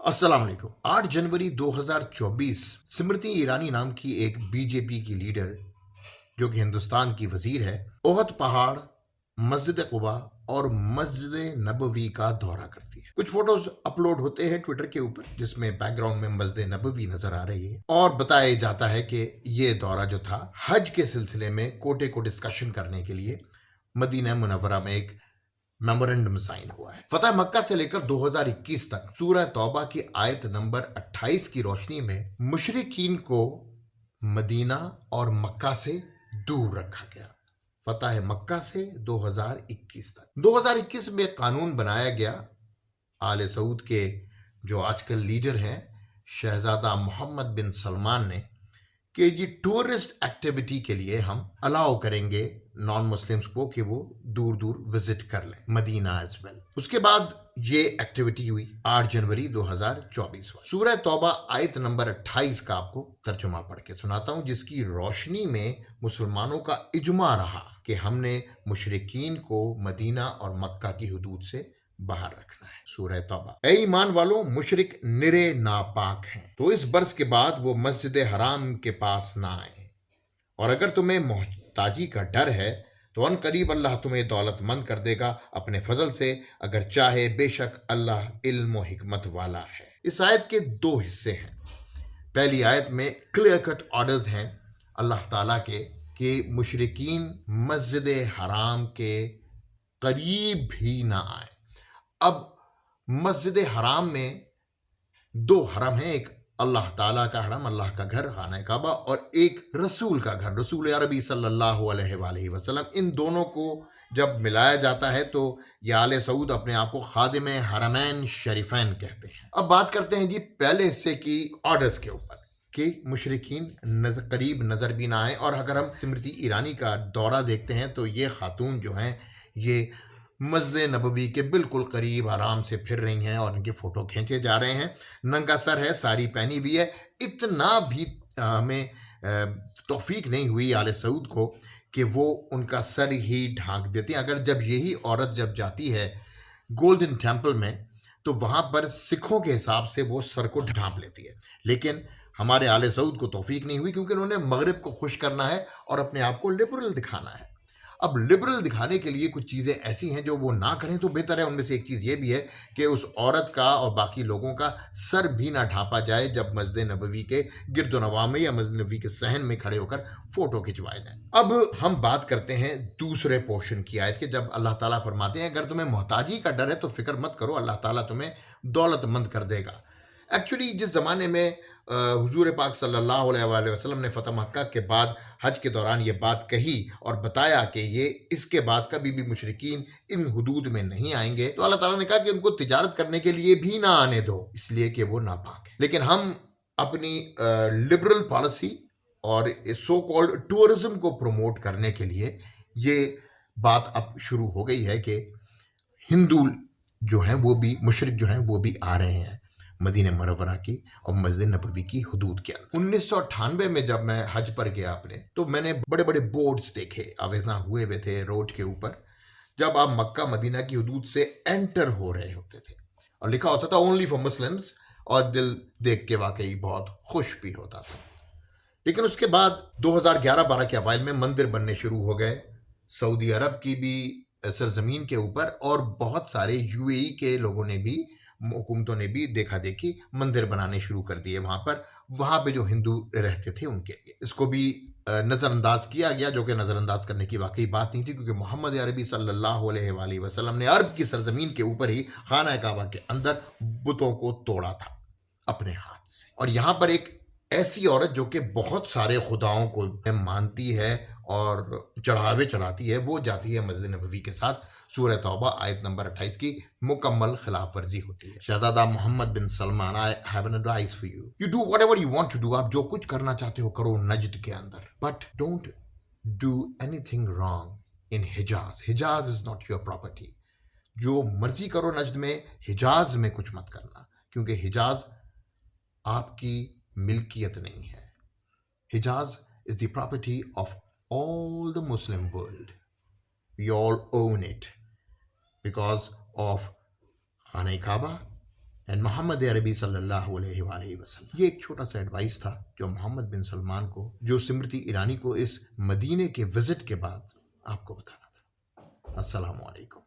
अस्सलाम वालेकुम। 8 जनवरी 2024 स्मृति ईरानी नाम की एक बीजेपी की लीडर जो कि हिंदुस्तान की वजीर है, ओहद पहाड़, मस्जिद कुबा और मस्जिद नबवी का दौरा करती है। कुछ फोटोज अपलोड होते हैं ट्विटर के ऊपर जिसमें बैकग्राउंड में मस्जिद नबवी नजर आ रही है और बताया जाता है कि ये दौरा जो था हज के सिलसिले में कोटे को डिस्कशन करने के लिए मदीना मुनव्वरा में एक मेमोरेंडम साइन हुआ है। फतह मक्का से लेकर 2021 तक सूरह तौबा की आयत नंबर 28 की रोशनी में मुशरिकीन को मदीना और मक्का से दूर रखा गया। फतह मक्का से 2021 तक 2021 में कानून बनाया गया आले सऊद के जो आजकल लीडर हैं शहजादा मोहम्मद बिन सलमान ने कि जी टूरिस्ट एक्टिविटी के लिए हम अलाउ करेंगे नॉन मुस्लिम्स को कि वो दूर दूर विजिट कर लें मदीना एज वेल। उसके बाद ये एक्टिविटी हुई 8 जनवरी 2024 में। सूरह तौबा आयत नंबर 28 का आपको तर्जुमा पढ़ के सुनाता हूं जिसकी रोशनी में मुसलमानों का इजमा रहा कि हमने मुशरिकीन को मदीना और मक्का की हुदूद से बाहर रखना है। सूरह तौबा। ऐ ईमान वालों, मुशरिक निरे नापाक हैं तो इस बरस के बाद वो मस्जिद हराम के पास ना आए, और अगर तुम्हें मोहताजी का डर है तो अन करीब अल्लाह तुम्हें दौलतमंद कर देगा अपने फजल से, अगर चाहे, बेशक अल्लाह इल्म व हिकमत वाला है। इस आयत के दो हिस्से हैं। पहली आयत में क्लियर कट ऑर्डर्स हैं अल्लाह ताला के कि मुशरिकीन मस्जिद हराम के करीब भी ना आए। अब मस्जिद हराम में दो हरम हैं, एक अल्लाह ताला का हरम, अल्लाह का घर खाना काबा, और एक रसूल का घर, रसूल अरबी सल्लल्लाहु अलैहि वसल्लम। इन दोनों को जब मिलाया जाता है तो ये आले सऊद अपने आप को खादिम हरमैन शरीफैन कहते हैं। अब बात करते हैं जी पहले हिस्से की ऑर्डर्स के ऊपर कि मुशरिकीन करीब नजर भी ना आए। और अगर हम स्मृति ईरानी का दौरा देखते हैं तो ये खातून जो हैं ये मस्जिद नबवी के बिल्कुल करीब आराम से फिर रही हैं और इनके फोटो खींचे जा रहे हैं। नंगा सर है, साड़ी पहनी हुई है। इतना भी हमें तौफीक नहीं हुई आले सऊद को कि वो उनका सर ही ढांक देती हैं। अगर जब यही औरत जब जाती है गोल्डन टेम्पल में तो वहाँ पर सिखों के हिसाब से वो सर को ढांप लेती है, लेकिन हमारे आले सऊद को तौफीक नहीं हुई क्योंकि उन्होंने मगरिब को खुश करना है और अपने आप को लिबरल दिखाना है। अब लिबरल दिखाने के लिए कुछ चीज़ें ऐसी हैं जो वो ना करें तो बेहतर है। उनमें से एक चीज़ ये भी है कि उस औरत का और बाकी लोगों का सर भी ना ढांपा जाए जब मस्जिद नबवी के गिरदोनवा में या मस्जिद नबवी के सहन में खड़े होकर फोटो खिंचवाए जाए। अब हम बात करते हैं दूसरे पोर्शन की आयत के, जब अल्लाह ताला फरमाते हैं अगर तुम्हें मोहताजी का डर है तो फिक्र मत करो, अल्लाह ताला तुम्हें दौलतमंद कर देगा। एक्चुअली जिस ज़माने में हुजूर पाक सल्लल्लाहु अलैहि वसल्लम ने फतह मक्का के बाद हज के दौरान ये बात कही और बताया कि ये इसके बाद कभी भी मुशरिकीन इन हुदूद में नहीं आएंगे, तो अल्लाह ताला ने कहा कि उनको तिजारत करने के लिए भी ना आने दो, इसलिए कि वो नापाक है। लेकिन हम अपनी लिबरल पॉलिसी और सो कॉल्ड टूरिज्म को प्रमोट करने के लिए ये बात अब शुरू हो गई है कि हिंदू जो हैं वो भी, मुशरिक जो हैं वो भी आ रहे हैं मदीना मुनव्वरा की और मस्जिद नबवी की हुदूद के अंदर। 1998 में जब मैं हज पर गया अपने, तो मैंने बड़े बड़े बोर्ड्स देखे आवेज़ा हुए हुए थे रोड के ऊपर जब आप मक्का मदीना की हुदूद से एंटर हो रहे होते थे और लिखा होता था ओनली फॉर मुस्लिम्स, और दिल देख के वाकई बहुत खुश भी होता था। लेकिन उसके बाद 2011-12 के अवाइल में मंदिर बनने शुरू हो गए सऊदी अरब की भी सरजमीन के ऊपर, और बहुत सारे यूएई के लोगों ने भी, हुकूमतों ने भी देखा देखी मंदिर बनाने शुरू कर दिए वहाँ पे जो हिंदू रहते थे उनके लिए। इसको भी नज़रअंदाज किया गया, जो कि नज़रअंदाज करने की वाकई बात नहीं थी, क्योंकि मोहम्मद अरबी सल्लल्लाहु अलैहि वसल्लम ने अरब की सरजमीन के ऊपर ही खाना काबा के अंदर बुतों को तोड़ा था अपने हाथ से। और यहाँ पर एक ऐसी औरत जो कि बहुत सारे खुदाओं को मानती है और चढ़ावे चढ़ाती है, वो जाती है मस्जिद नबवी के साथ। सूरह तौबा आयत नंबर 28 की मुकम्मल खिलाफ वर्जी होती है। शहजादा Mohammed bin Salman, I have an advice for you, you do whatever you want to do. आप जो कुछ करना चाहते हो करो नजद के अंदर, but don't do anything wrong in Hijaz. Hijaz is not your property. जो मर्जी करो नजद में, हिजाज में कुछ मत करना, क्योंकि हिजाज आपकी मिल्कियत नहीं है। Hejaz is the property of all the Muslim world. We all own it because of Khana Kaaba and Muhammad عربی صلی اللہ علیہ وآلہ وسلم. یہ ایک چھوٹا سا ایڈوائس تھا جو محمد بن سلمان کو، جو اسمرتی ایرانی کو اس مدینے کے وزٹ کے بعد آپ کو بتانا تھا. السلام علیکم.